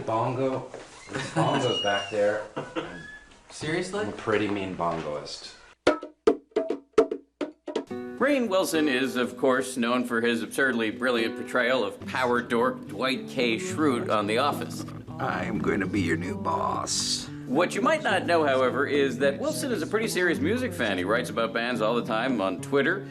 bongo's back there. Seriously? I'm a pretty mean bongoist. Rainn Wilson is, of course, known for his absurdly brilliant portrayal of power dork Dwight K. Schrute on The Office. I'm going to be your new boss. What you might not know, however, is that Wilson is a pretty serious music fan. He writes about bands all the time on Twitter.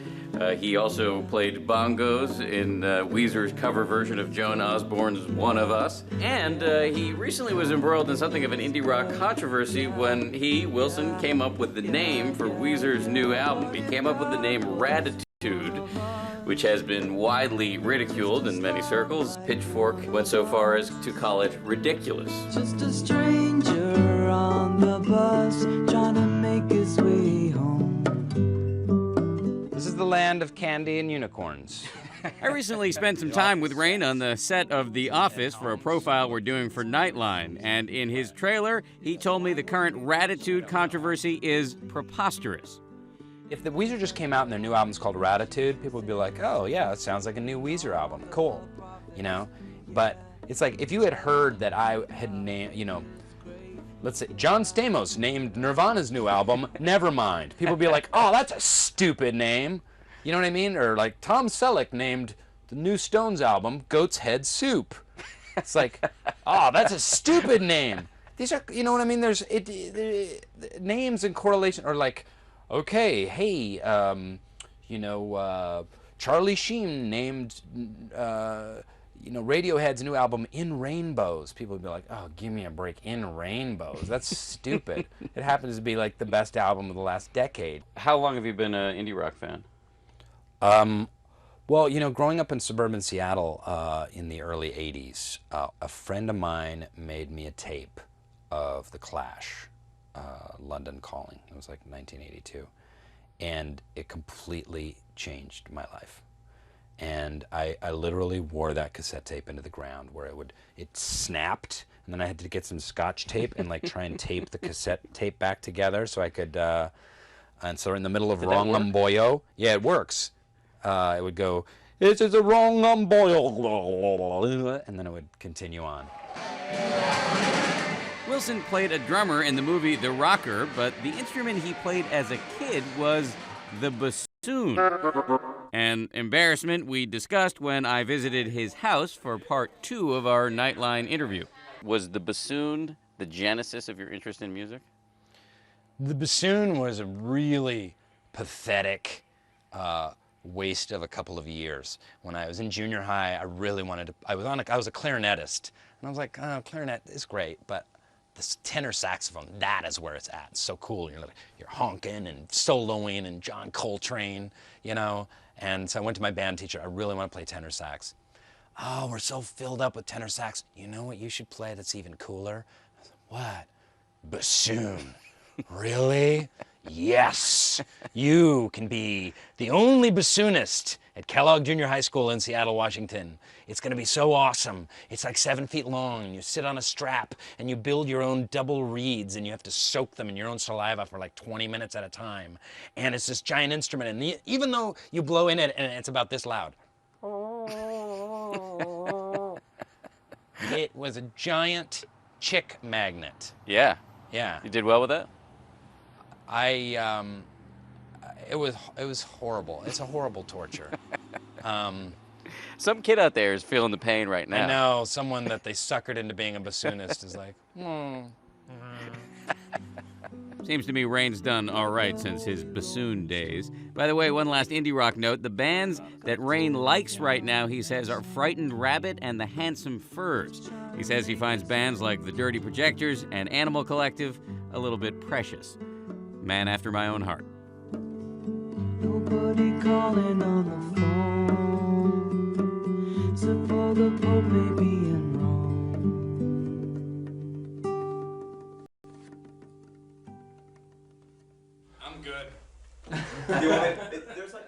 He also played bongos in Weezer's cover version of Joan Osborne's One of Us. And he recently was embroiled in something of an indie rock controversy when he, Wilson, came up with the name for Weezer's new album. He came up with the name Raditude, which has been widely ridiculed in many circles. Pitchfork went so far as to call it ridiculous. Just a stranger on the bus trying to make his way home. This is the land of candy and unicorns. I recently spent some time with Rainn on the set of The Office for a profile we're doing for Nightline, and in his trailer, he told me the current Raditude controversy is preposterous. If the Weezer just came out and their new album's called Raditude, people would be like, oh yeah, it sounds like a new Weezer album, cool, you know? But it's like, if you had heard that I had named, you know, let's say John Stamos named Nirvana's new album Nevermind, people would be like, oh, that's a stupid name, you know what I mean? Or like Tom Selleck named the new Stones album Goat's Head Soup. It's like, oh, that's a stupid name. These are, you know what I mean? There's names and correlation, or like, okay, hey, you know, Charlie Sheen named, you know, Radiohead's new album In Rainbows. People would be like, oh, give me a break, In Rainbows. That's stupid. It happens to be like the best album of the last decade. How long have you been an indie rock fan? Well, you know, growing up in suburban Seattle in the early 80s, a friend of mine made me a tape of The Clash. London Calling. It was like 1982, and it completely changed my life. And I literally wore that cassette tape into the ground, where it snapped, and then I had to get some Scotch tape and like try and tape the cassette tape back together so I could. And so in the middle of Wrong Boyo, yeah, it works. It would go, "This is a Wrong Boyo," and then it would continue on. Wilson played a drummer in the movie The Rocker, but the instrument he played as a kid was the bassoon. An embarrassment we discussed when I visited his house for part 2 of our Nightline interview. Was the bassoon the genesis of your interest in music? The bassoon was a really pathetic waste of a couple of years. When I was in junior high, I really wanted to, I was a clarinetist, and I was like, oh, clarinet is great, but this tenor saxophone, that is where it's at. It's so cool. You're honking and soloing and John Coltrane, you know. And so I went to my band teacher. I really want to play tenor sax. Oh, we're so filled up with tenor sax. You know what you should play that's even cooler? I was like, what? Bassoon. Really? Yes. You can be the only bassoonist at Kellogg Junior High School in Seattle, Washington. It's going to be so awesome. It's like 7 feet long, and you sit on a strap, and you build your own double reeds, and you have to soak them in your own saliva for like 20 minutes at a time. And it's this giant instrument, and even though you blow in it, and it's about this loud. It was a giant chick magnet. Yeah. Yeah. You did well with that? It was horrible. It's a horrible torture. Some kid out there is feeling the pain right now. I know, someone that they suckered into being a bassoonist is like, Seems to me Rainn's done all right since his bassoon days. By the way, one last indie rock note. The bands that Rainn likes right now, he says, are Frightened Rabbit and the Handsome Furs. He says he finds bands like the Dirty Projectors and Animal Collective a little bit precious. Man after my own heart. Nobody calling on the phone, except for the Pope may be in Rome. I'm good. You want it? There's like